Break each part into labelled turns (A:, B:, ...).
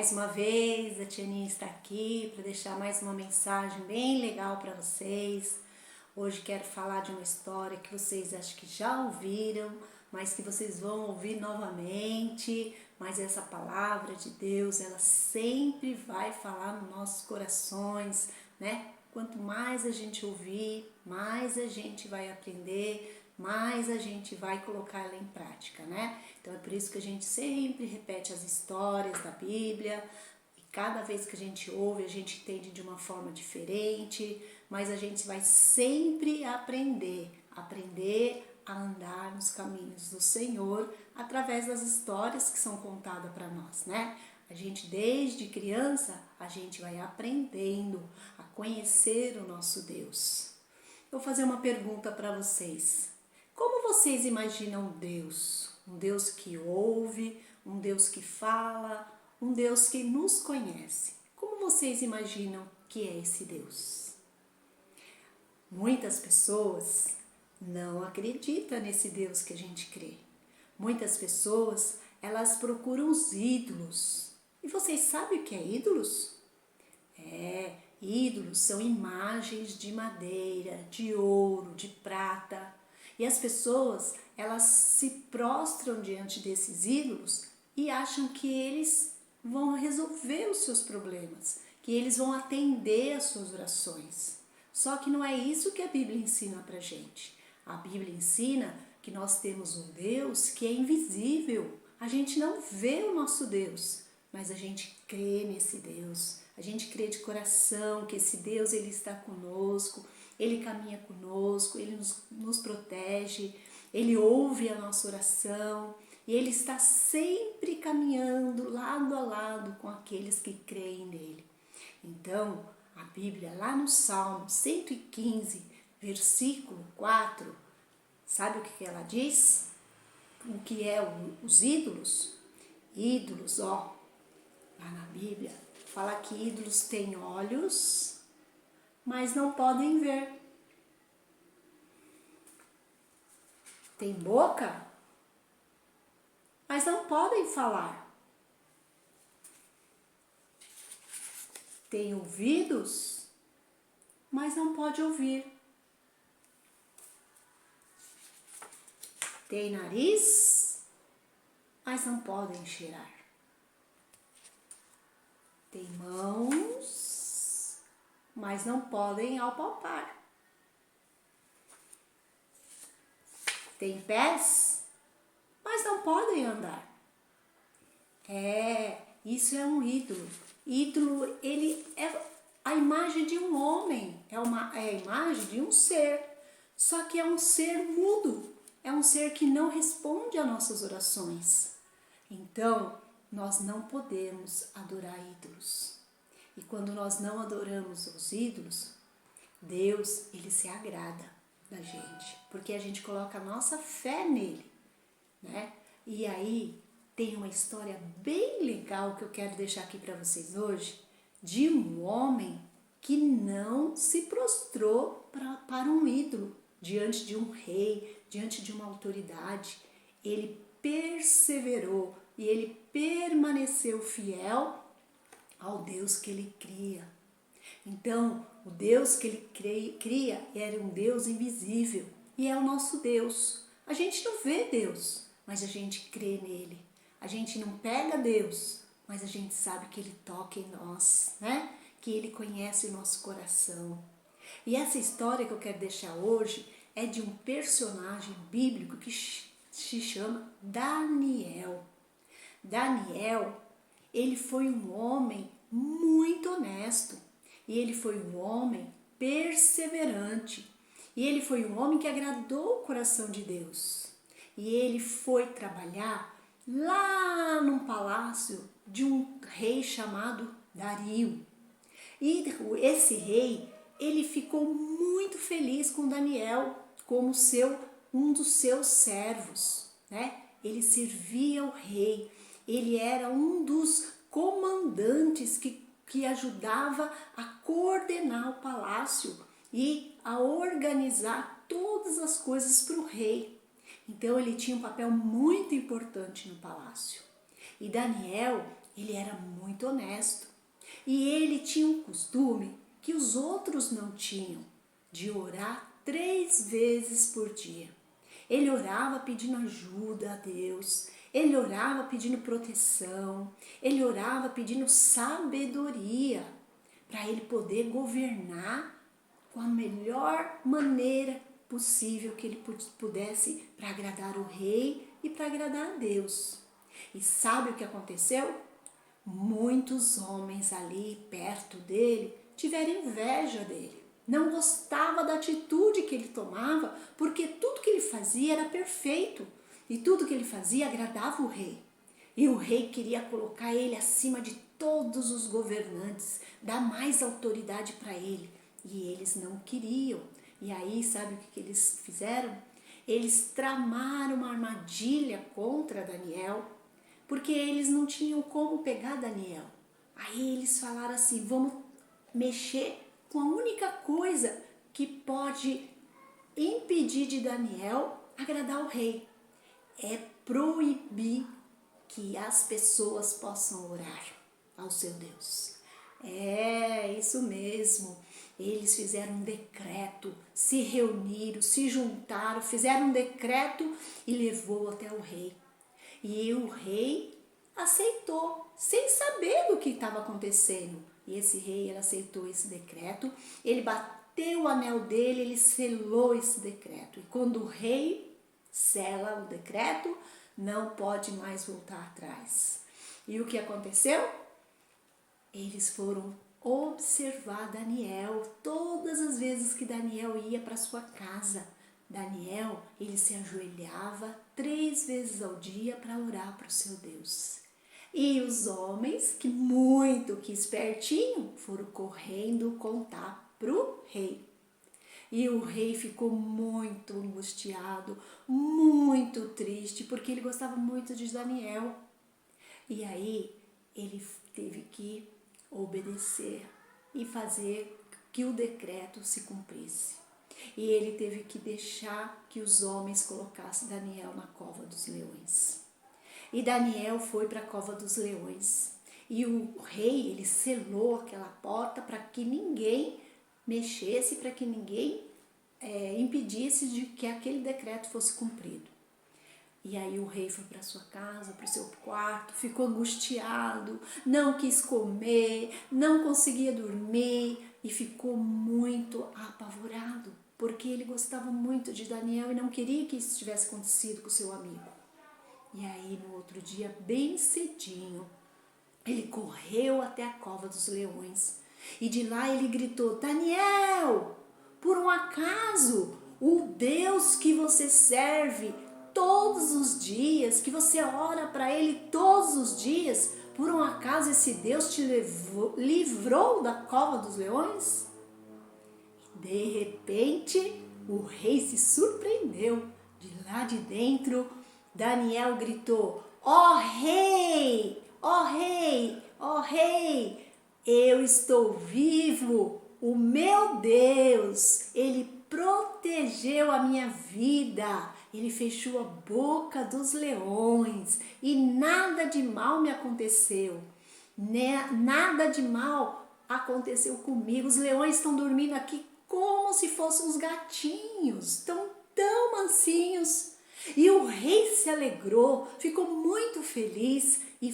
A: Mais uma vez, a Tianinha está aqui para deixar mais uma mensagem bem legal para vocês. Hoje quero falar de uma história que vocês acho que já ouviram, mas que vocês vão ouvir novamente. Mas essa palavra de Deus, ela sempre vai falar nos nossos corações, né? Quanto mais a gente ouvir, mais a gente vai aprender, mais a gente vai colocar ela em prática, né? Então é por isso que a gente sempre repete as histórias da Bíblia, e cada vez que a gente ouve, a gente entende de uma forma diferente, mas a gente vai sempre aprender a andar nos caminhos do Senhor através das histórias que são contadas para nós, né? A gente, desde criança, a gente vai aprendendo a conhecer o nosso Deus. Eu vou fazer uma pergunta para vocês. Como vocês imaginam Deus? Um Deus que ouve, um Deus que fala, um Deus que nos conhece. Como vocês imaginam que é esse Deus? Muitas pessoas não acreditam nesse Deus que a gente crê. Muitas pessoas, elas procuram os ídolos. E vocês sabem o que é ídolos? Ídolos são imagens de madeira, de ouro, de prata. E as pessoas, elas se prostram diante desses ídolos e acham que eles vão resolver os seus problemas, que eles vão atender às suas orações. Só que não é isso que a Bíblia ensina pra gente. A Bíblia ensina que nós temos um Deus que é invisível. A gente não vê o nosso Deus, mas a gente crê nesse Deus. A gente crê de coração que esse Deus, ele está conosco, ele caminha conosco, ele nos protege, ele ouve a nossa oração e ele está sempre caminhando lado a lado com aqueles que creem nele. Então, a Bíblia, lá no Salmo 115, versículo 4, sabe o que ela diz? O que é os ídolos? Ídolos, lá na Bíblia, fala que ídolos têm olhos, mas não podem ver. Tem boca, mas não podem falar. Tem ouvidos, mas não pode ouvir. Tem nariz, mas não podem cheirar. Tem mãos, mas não podem apalpar. Tem pés, mas não podem andar. Isso é um ídolo. Ídolo, ele é a imagem de um homem, é a imagem de um ser. Só que é um ser mudo, é um ser que não responde às nossas orações. Então, nós não podemos adorar ídolos. E quando nós não adoramos os ídolos, Deus, ele se agrada da gente, porque a gente coloca a nossa fé nele, né? E aí tem uma história bem legal que eu quero deixar aqui para vocês hoje, de um homem que não se prostrou para um ídolo, diante de um rei, diante de uma autoridade. Ele perseverou e ele permaneceu fiel ao Deus que ele cria. Então, o Deus que ele cria era um Deus invisível e é o nosso Deus. A gente não vê Deus, mas a gente crê nele. A gente não pega Deus, mas a gente sabe que ele toca em nós, né? Que ele conhece o nosso coração. E essa história que eu quero deixar hoje é de um personagem bíblico que se chama Daniel. Daniel, ele foi um homem muito honesto. E ele foi um homem perseverante. E ele foi um homem que agradou o coração de Deus. E ele foi trabalhar lá num palácio de um rei chamado Dario. E esse rei, ele ficou muito feliz com Daniel como um dos seus servos, né? Ele servia ao rei. Ele era um dos comandantes que ajudava a coordenar o palácio e a organizar todas as coisas para o rei. Então ele tinha um papel muito importante no palácio. E Daniel, Ele era muito honesto. E ele tinha um costume que os outros não tinham, de orar 3 vezes por dia. Ele orava pedindo ajuda a Deus, ele orava pedindo proteção, ele orava pedindo sabedoria para ele poder governar com a melhor maneira possível que ele pudesse para agradar o rei e para agradar a Deus. E sabe o que aconteceu? Muitos homens ali perto dele tiveram inveja dele. Não gostava da atitude que ele tomava, porque tudo que ele fazia era perfeito e tudo que ele fazia agradava o rei. E o rei queria colocar ele acima de todos os governantes, dar mais autoridade para ele. E eles não queriam. E aí, sabe o que eles fizeram? Eles tramaram uma armadilha contra Daniel, porque eles não tinham como pegar Daniel. Aí eles falaram assim, vamos mexer com a única coisa que pode impedir de Daniel agradar o rei. É proibir que as pessoas possam orar ao seu Deus. É, isso mesmo. Eles fizeram um decreto, se reuniram, se juntaram, fizeram um decreto e levou até o rei. E o rei aceitou, sem saber do que estava acontecendo. E esse rei, ele aceitou esse decreto, ele bateu o anel dele, ele selou esse decreto. E quando o rei sela o decreto, não pode mais voltar atrás. E o que aconteceu? Eles foram observar Daniel todas as vezes que Daniel ia para sua casa. Daniel, ele se ajoelhava 3 vezes ao dia para orar para o seu Deus. E os homens, que espertinho, foram correndo contar para o rei. E o rei ficou muito angustiado, muito triste, porque ele gostava muito de Daniel. E aí ele teve que obedecer e fazer que o decreto se cumprisse. E ele teve que deixar que os homens colocassem Daniel na cova dos leões. E Daniel foi para a cova dos leões. E o rei, ele selou aquela porta para que ninguém mexesse, para que ninguém impedisse de que aquele decreto fosse cumprido. E aí o rei foi para sua casa, para o seu quarto, ficou angustiado, não quis comer, não conseguia dormir e ficou muito apavorado, porque ele gostava muito de Daniel e não queria que isso tivesse acontecido com o seu amigo. E aí no outro dia, bem cedinho, ele correu até a cova dos leões e de lá ele gritou: Daniel, por um acaso o Deus que você serve todos os dias, que você ora para ele todos os dias, por um acaso esse Deus te livrou da cova dos leões? De repente, o rei se surpreendeu. De lá de dentro, Daniel gritou: ó rei, ó rei, ó rei, eu estou vivo, o meu Deus, ele protegeu a minha vida, ele fechou a boca dos leões e nada de mal me aconteceu, nada de mal aconteceu comigo. Os leões estão dormindo aqui como se fossem os gatinhos, estão tão mansinhos. E o rei se alegrou, ficou muito feliz e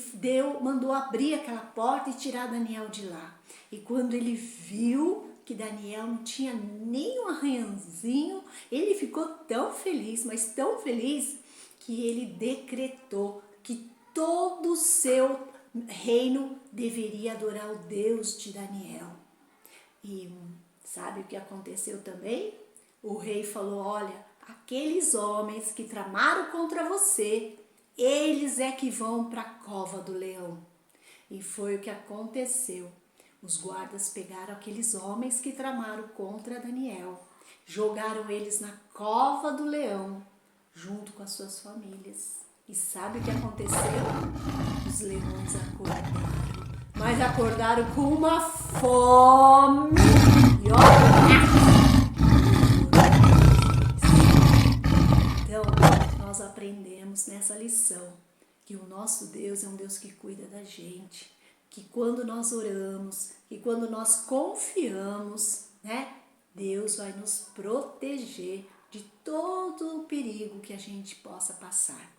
A: mandou abrir aquela porta e tirar Daniel de lá. E quando ele viu que Daniel não tinha nem um arranhãozinho, ele ficou tão feliz, mas tão feliz, que ele decretou que todo o seu reino deveria adorar o Deus de Daniel. E sabe o que aconteceu também? O rei falou: olha, aqueles homens que tramaram contra você, eles é que vão para a cova do leão. E foi o que aconteceu. Os guardas pegaram aqueles homens que tramaram contra Daniel, jogaram eles na cova do leão, junto com as suas famílias. E sabe o que aconteceu? Os leões acordaram, mas acordaram com uma fome. E olha, então nós aprendemos nessa lição que o nosso Deus é um Deus que cuida da gente, que quando nós oramos, que quando nós confiamos, né, Deus vai nos proteger de todo o perigo que a gente possa passar.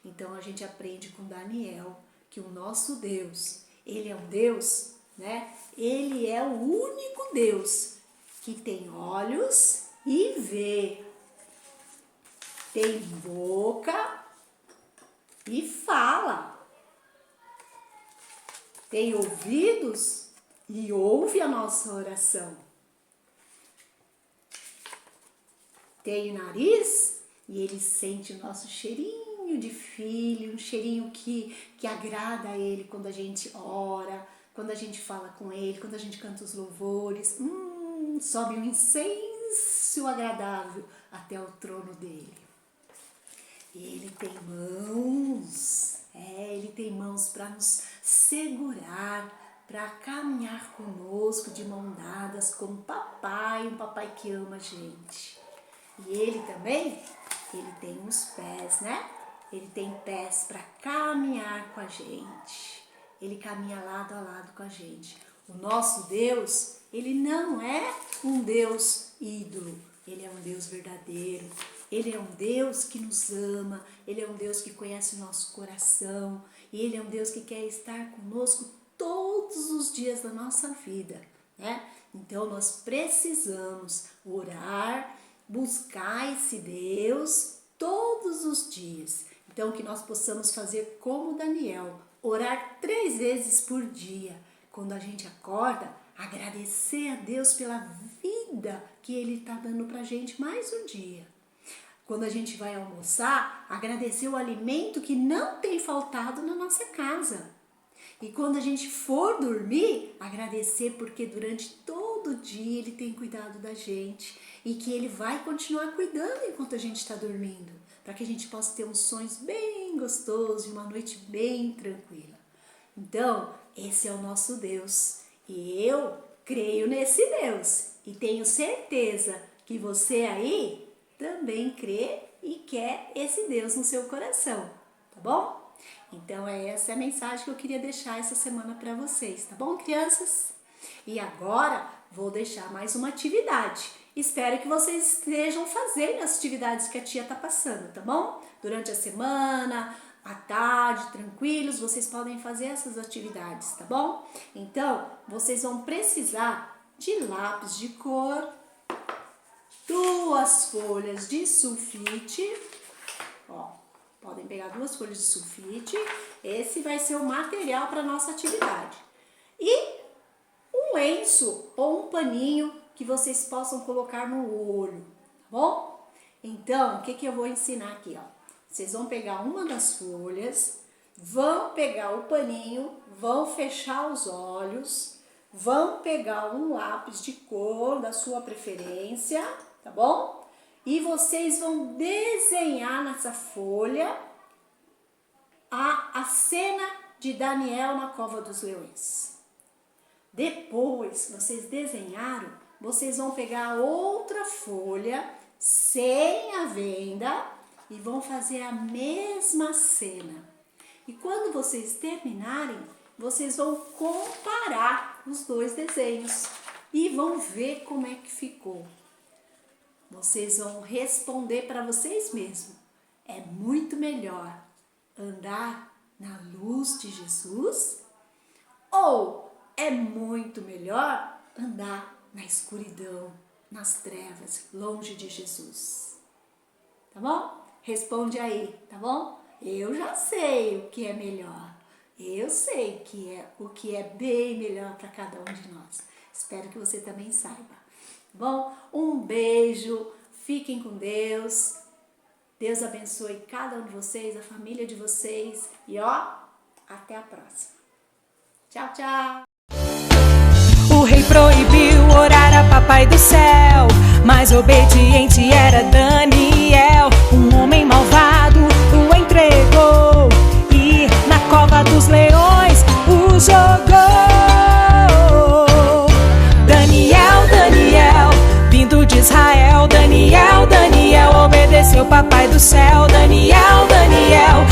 A: Então a gente aprende com Daniel que o nosso Deus, ele é um Deus, né? Ele é o único Deus que tem olhos e vê, tem boca e fala, tem ouvidos e ouve a nossa oração, tem nariz e ele sente o nosso cheirinho de filho, um cheirinho que agrada a ele quando a gente ora, quando a gente fala com ele, quando a gente canta os louvores, sobe um incenso agradável até o trono dele. Ele tem mãos, ele tem mãos para nos segurar, para caminhar conosco de mão dadas como papai, um papai que ama a gente. E ele também, ele tem uns pés, né? Ele tem pés para caminhar com a gente. Ele caminha lado a lado com a gente. O nosso Deus, ele não é um Deus ídolo. Ele é um Deus verdadeiro. Ele é um Deus que nos ama. Ele é um Deus que conhece o nosso coração. E ele é um Deus que quer estar conosco todos os dias da nossa vida, né? Então nós precisamos orar, buscar esse Deus todos os dias. Então que nós possamos fazer como Daniel, orar 3 vezes por dia. Quando a gente acorda, agradecer a Deus pela vida que Ele está dando para a gente mais um dia. Quando a gente vai almoçar, agradecer o alimento que não tem faltado na nossa casa. E quando a gente for dormir, agradecer porque durante todo o dia Ele tem cuidado da gente e que Ele vai continuar cuidando enquanto a gente está dormindo, para que a gente possa ter uns sonhos bem gostosos e uma noite bem tranquila. Então, esse é o nosso Deus e eu creio nesse Deus e tenho certeza que você aí também crê e quer esse Deus no seu coração, tá bom? Então essa é a mensagem que eu queria deixar essa semana para vocês, tá bom, crianças? E agora vou deixar mais uma atividade. Espero que vocês estejam fazendo as atividades que a tia tá passando, tá bom? Durante a semana, à tarde, tranquilos, vocês podem fazer essas atividades, tá bom? Então, vocês vão precisar de lápis de cor, 2 folhas de sulfite, ó, podem pegar 2 folhas de sulfite, esse vai ser o material para nossa atividade. E um lenço ou um paninho que vocês possam colocar no olho, tá bom? Então, o que eu vou ensinar aqui, ó? Vocês vão pegar uma das folhas, vão pegar o paninho, vão fechar os olhos, vão pegar um lápis de cor da sua preferência, tá bom? E vocês vão desenhar nessa folha a cena de Daniel na cova dos leões. Depois, vocês desenharam, vocês vão pegar outra folha sem a venda e vão fazer a mesma cena. E quando vocês terminarem, vocês vão comparar os 2 desenhos e vão ver como é que ficou. Vocês vão responder para vocês mesmos. É muito melhor andar na luz de Jesus ou é muito melhor andar na escuridão, nas trevas, longe de Jesus? Tá bom? Responde aí, tá bom? Eu já sei o que é melhor. Eu sei o que é bem melhor para cada um de nós. Espero que você também saiba. Bom, um beijo, fiquem com Deus. Deus abençoe cada um de vocês, a família de vocês. E ó, até a próxima. Tchau, tchau.
B: O rei proibiu orar a papai do céu, mas obediente era Daniel. Um homem malvado o entregou e na cova dos leões o jogou. Daniel, Daniel, vindo de Israel. Daniel, Daniel, obedeceu papai do céu. Daniel, Daniel,